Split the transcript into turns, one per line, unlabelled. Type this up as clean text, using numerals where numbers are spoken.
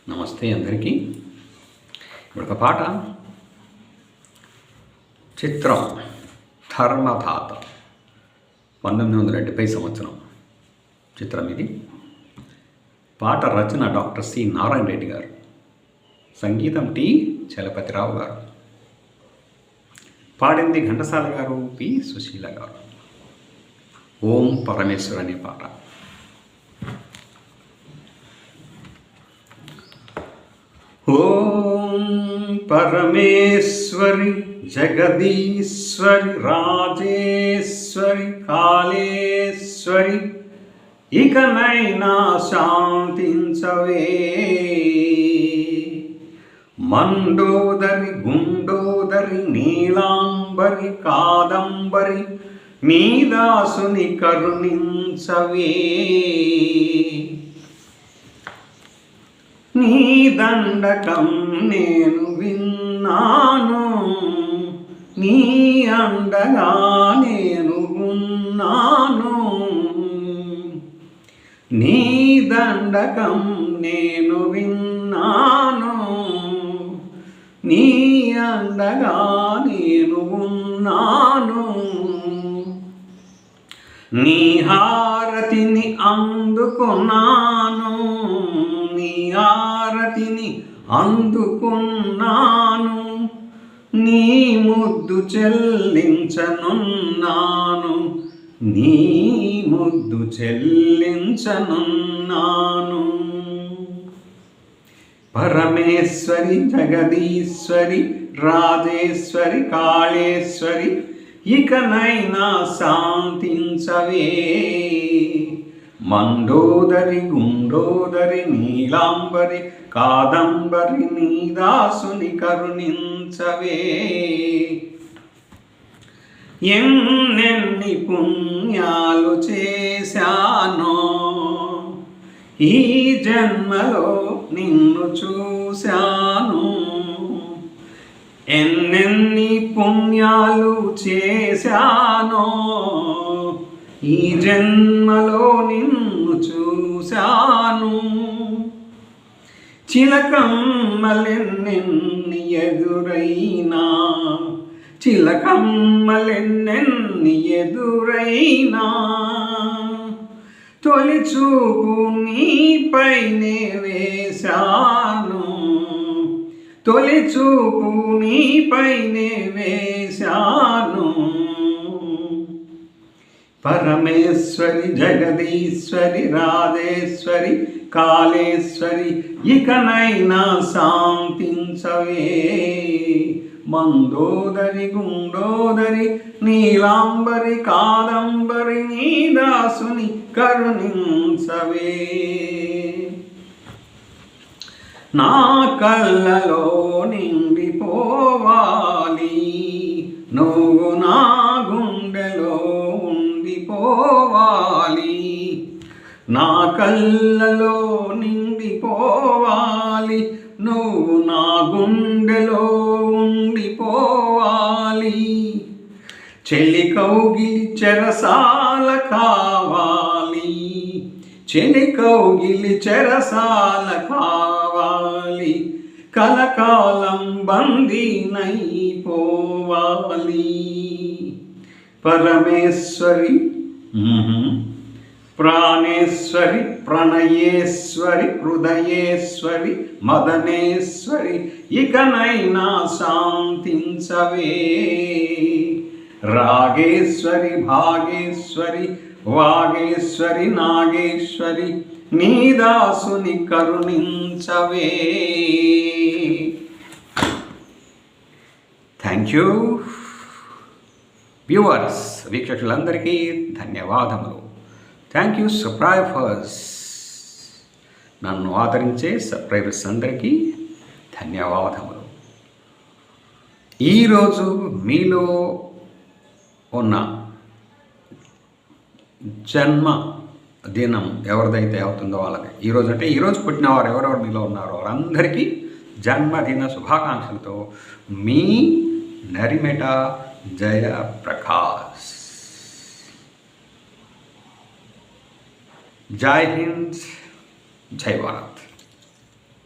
నమస్తే అందరికీ. ఇప్పుడు ఒక పాట. చిత్రం ధర్మదాత 1970 సంవత్సరం చిత్రం ఇది. పాట రచన డాక్టర్ సి నారాయణ రెడ్డి గారు, సంగీతం టి చలపతిరావు గారు, పాడింది ఘంటసాల గారు, పి సుశీల గారు. ఓం పరమేశ్వర్ అనే పాట. ఓం పరమేశ్వరి జగదీశ్వరి రాజేశ్వరి కాళేశ్వరి ఇకనైనా శాంతించవే. మండోదరి గుండోదరి నీలాంబరి కాదంబరి నీ దాసుని కరుణించవే. నీ దండకం నేను విన్నాను, నీ అండగా నేను ఉన్నాను. నీ దండకం నేను విన్నాను, నీ అండగా నేను ఉన్నాను. నీ హారతిని అందుకున్నాను, నీ హారతిని అందుకున్నాను. నీ ముద్దు చెల్లించనున్నాను, నీ ముద్దు చెల్లించనున్నాను. పరమేశ్వరి జగదీశ్వరి రాజేశ్వరి కాళేశ్వరి ఇకనైనా శాంతించవే. మండోదరి గుండోదరి నీలాంబరి కాదంబరి నీ దాసుని కరుణించవే. ఎన్నెన్ని పుణ్యాలు చేశానో ఈ జన్మలో నిన్ను చూశాను. ఎన్నెన్ని పుణ్యాలు చేశానో ఈ జన్మలో నిన్ను చూశాను. చిలకమ్మలెన్నెన్ని ఎదురైనా, చిలకమ్మలెన్నెన్ని ఎదురైనా తొలి చూపు నీపైనే వేశాను, తొలి చూపు నీపైనే వేశాను. పరమేశ్వరి జగదీశ్వరి రాజేశ్వరి కాళేశ్వరి ఇకనైనా శాంతించవే. మందోదరి గుండోదరి నీలాంబరి కాదంబరి నీ దాసుని కరుణించవే. నా కళ్ళలో నిండిపోవాలి నువ్వు, నా గుండెలో ఉండిపోవాలి. నా కళ్ళలో నిండిపోవాలి నువ్వు, నా గుండెలో ఉండిపోవాలి. చెలి కౌగిలి చెరసాల కావాలి, చెలి కౌగిలి చెరసాల కావాలి. కలకాలం బందీనైపోవాలి. పరమేశ్వరి ప్రాణేశ్వరి ప్రణయేశ్వరి హృదయేశ్వరి మదనేశ్వరి ఇకనైనా శాంతించవే. రాగేశ్వరి భాగేశ్వరి వాగేశ్వరి నాగేశ్వరి నీ దాసుని కరుణించవే. థ్యాంక్ యూ వ్యూవర్స్, వీక్షకులందరికీ ధన్యవాదములు. థ్యాంక్ యూ సబ్స్క్రైబర్స్, నన్ను ఆదరించే సబ్స్క్రైబర్స్ అందరికీ ధన్యవాదములు. ఈరోజు మీలో ఉన్న జన్మ దినం ఎవరిదైతే అవుతుందో వాళ్ళకి, ఈరోజు అంటే ఈరోజు పుట్టిన వారు ఎవరెవరు మీలో ఉన్నారో వారందరికీ జన్మదిన శుభాకాంక్షలతో మీ నరిమెట జయప్రకాష్. జై హింద్, జై భారత్.